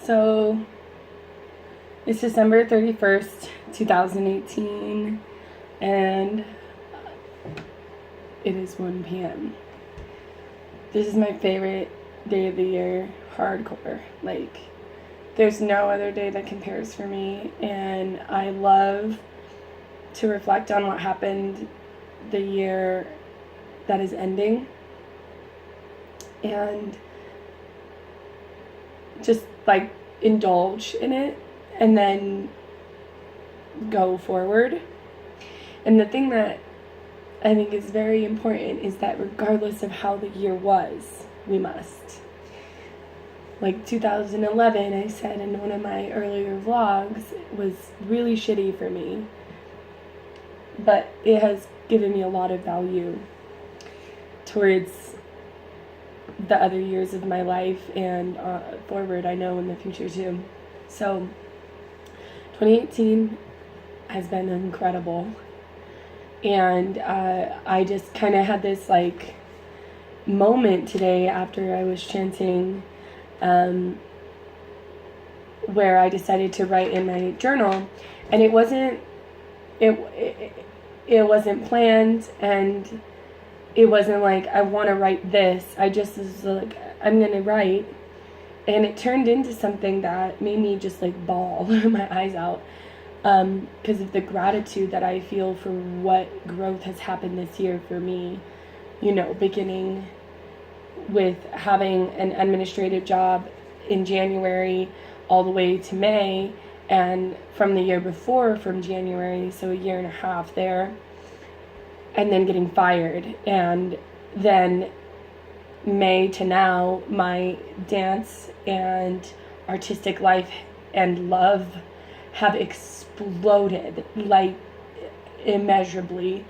So it's December 31st, 2018, and it is 1 p.m. This is my favorite day of the year, hardcore. Like, there's no other day that compares for me, and I love to reflect on what happened the year that is ending, and just like indulge in it and then go forward. And the thing that I think is very important is that regardless of how the year was, we must. Like 2011, I said in one of my earlier vlogs, was really shitty for me, but it has given me a lot of value towards the other years of my life and forward, I know, in the future too. So 2018 has been incredible, and I just kind of had this like moment today after I was chanting, where I decided to write in my journal, and it wasn't planned, and it wasn't like I want to write this. I just was like, I'm gonna write, and it turned into something that made me just like bawl my eyes out, because of the gratitude that I feel for what growth has happened this year for me. You know, beginning with having an administrative job in January all the way to May, and from the year before, from January, so a year and a half there, and then getting fired, and then May to now, my dance and artistic life and love have exploded, like, immeasurably.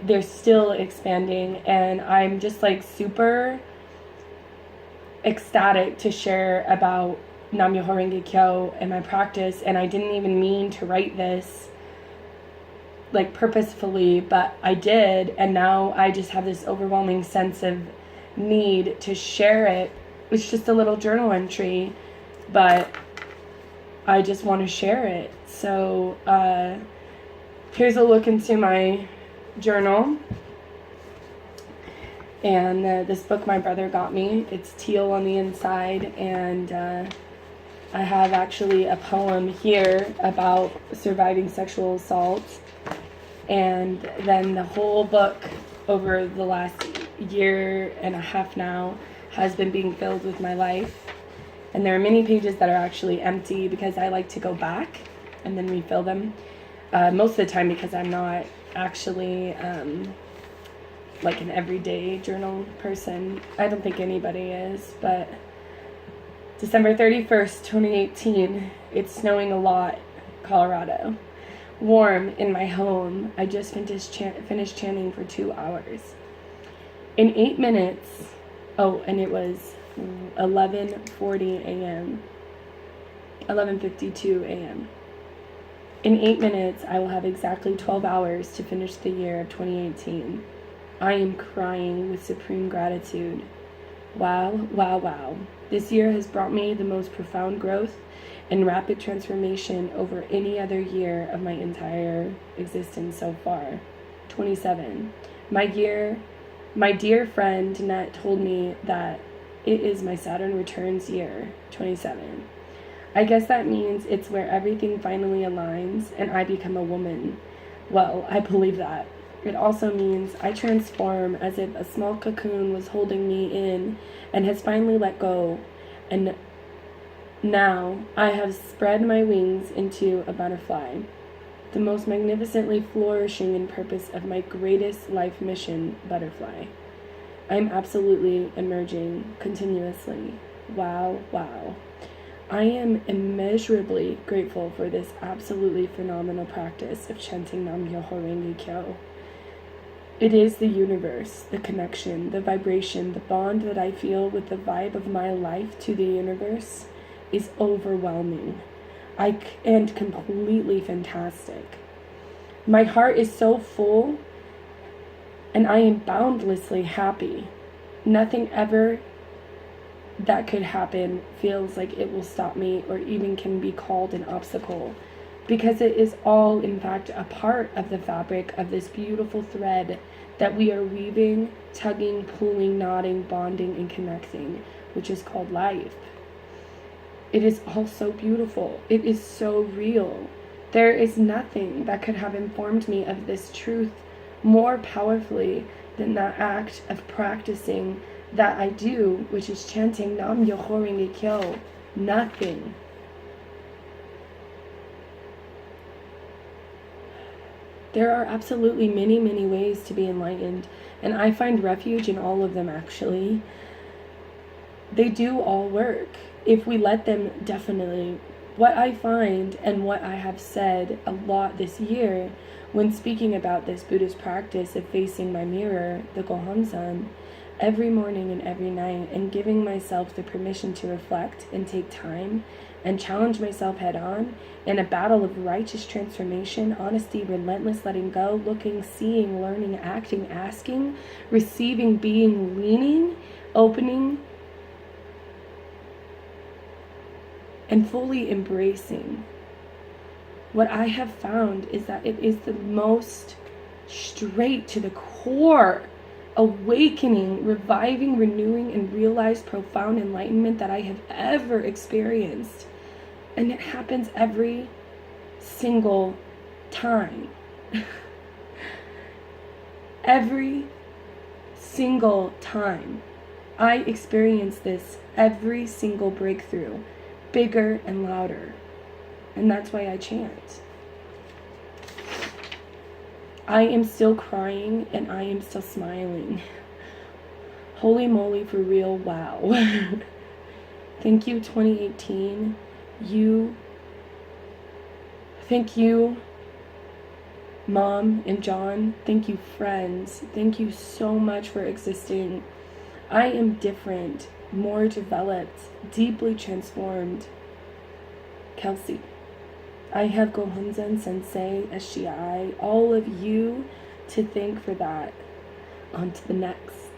They're still expanding, and I'm just like super ecstatic to share about Myoho Renge and my practice. And I didn't even mean to write this like purposefully, but I did, and now I just have this overwhelming sense of need to share it. It's just a little journal entry, but I just want to share it. So here's a look into my journal, and this book my brother got me. It's teal on the inside, and I have actually a poem here about surviving sexual assault. And then the whole book over the last year and a half now has been being filled with my life. And there are many pages that are actually empty because I like to go back and then refill them. Most of the time because I'm not actually like an everyday journal person. I don't think anybody is, but December 31st, 2018, it's snowing a lot, Colorado. Warm in my home. I just finished chanting for 2 hours. In 8 minutes, and it was 11:40 a.m., 11:52 a.m. In 8 minutes, I will have exactly 12 hours to finish the year of 2018. I am crying with supreme gratitude. Wow, wow, wow. This year has brought me the most profound growth and rapid transformation over any other year of my entire existence so far. 27. My dear friend Net told me that it is my Saturn returns year. 27. I guess that means it's where everything finally aligns and I become a woman. Well, I believe that. It also means I transform as if a small cocoon was holding me in and has finally let go, and now I have spread my wings into a butterfly, the most magnificently flourishing in purpose of my greatest life mission, butterfly. I am absolutely emerging continuously. Wow, wow. I am immeasurably grateful for this absolutely phenomenal practice of chanting Myoho Renge. It is the universe, the connection, the vibration, the bond that I feel with the vibe of my life to the universe is overwhelming and completely fantastic. My heart is so full, and I am boundlessly happy. Nothing ever that could happen feels like it will stop me or even can be called an obstacle, because it is all, in fact, a part of the fabric of this beautiful thread that we are weaving, tugging, pulling, knotting, bonding, and connecting, which is called life. It is all so beautiful. It is so real. There is nothing that could have informed me of this truth more powerfully than that act of practicing that I do, which is chanting Nam Myoho Renge Kyo. Nothing. There are absolutely many, many ways to be enlightened, and I find refuge in all of them, actually. They do all work, if we let them, definitely. What I find, and what I have said a lot this year, when speaking about this Buddhist practice of facing my mirror, the Gohonzon, every morning and every night, and giving myself the permission to reflect and take time and challenge myself head on in a battle of righteous transformation, honesty, relentless letting go, looking, seeing, learning, acting, asking, receiving, being, leaning, opening, and fully embracing. What I have found is that it is the most straight to the core awakening, reviving, renewing, and realized profound enlightenment that I have ever experienced. And it happens every single time. Every single time. I experience this every single breakthrough, bigger and louder. And that's why I chant. I am still crying and I am still smiling. Holy moly, for real, wow. Thank you, 2018. Thank you, Mom and John. Thank you, friends. Thank you so much for existing. I am different, more developed, deeply transformed. Kelsey. I have Gohonzon Sensei, SGI, all of you to thank for that. On to the next.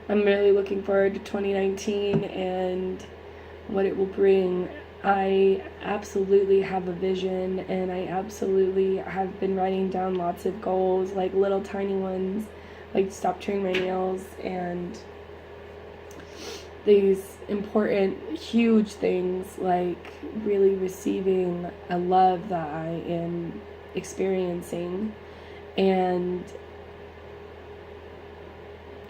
I'm really looking forward to 2019 and what it will bring. I absolutely have a vision, and I absolutely have been writing down lots of goals, like little tiny ones, like stop chewing my nails, and these important, huge things like really receiving a love that I am experiencing, and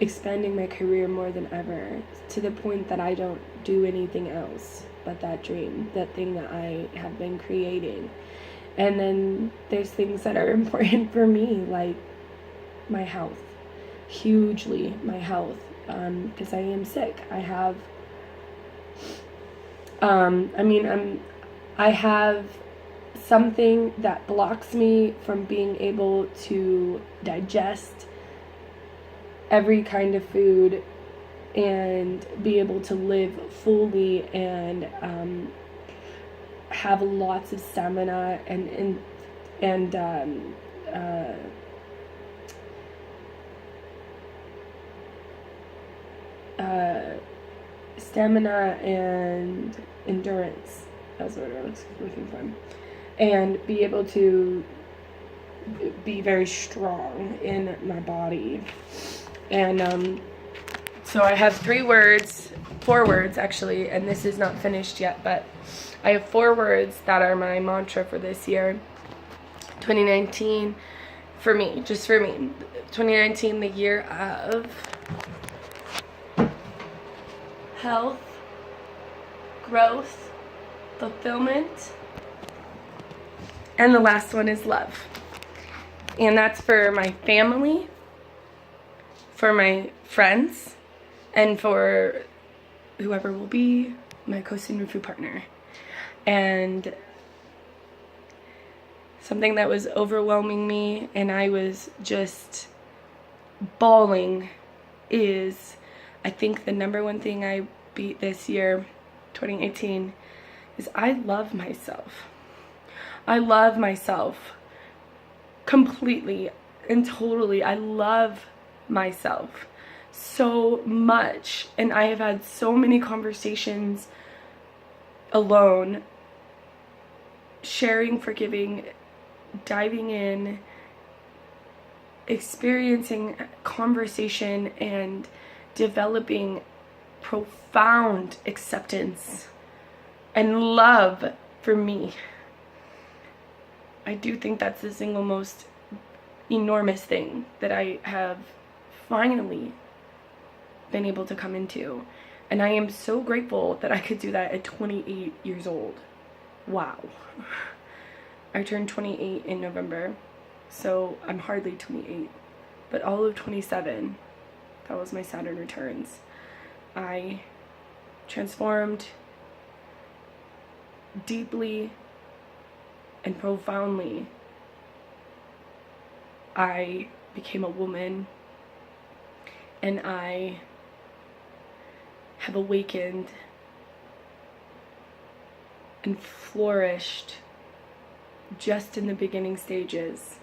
expanding my career more than ever, to the point that I don't do anything else but that dream, that thing that I have been creating. And then there's things that are important for me, like my health, hugely my health, because I am sick. I have I have something that blocks me from being able to digest every kind of food and be able to live fully and have lots of stamina and stamina and endurance. That's what I was looking for. And be able to be very strong in my body. And so I have 4 words actually, and this is not finished yet, but I have 4 words that are my mantra for this year. 2019, for me, just for me. 2019, the year of health, growth, fulfillment, and the last one is love. And that's for my family, for my friends, and for whoever will be my Kosen Rufu partner. And something that was overwhelming me and I was just bawling is, I think the number one thing I beat this year, 2018, is I love myself. I love myself completely and totally. I love myself so much, and I have had so many conversations alone, sharing, forgiving, diving in, experiencing conversation, and developing profound acceptance and love for me. I do think that's the single most enormous thing that I have finally been able to come into. And I am so grateful that I could do that at 28 years old. Wow. I turned 28 in November, so I'm hardly 28. But all of 27, that was my Saturn returns. I transformed deeply and profoundly. I became a woman, and I have awakened and flourished just in the beginning stages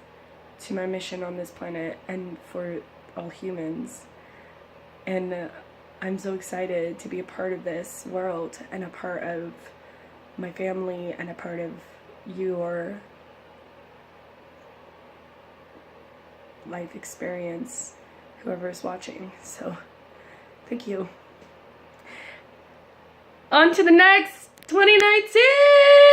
to my mission on this planet and for all humans. And I'm so excited to be a part of this world and a part of my family and a part of your life experience, whoever is watching. So thank you. On to the next 2019!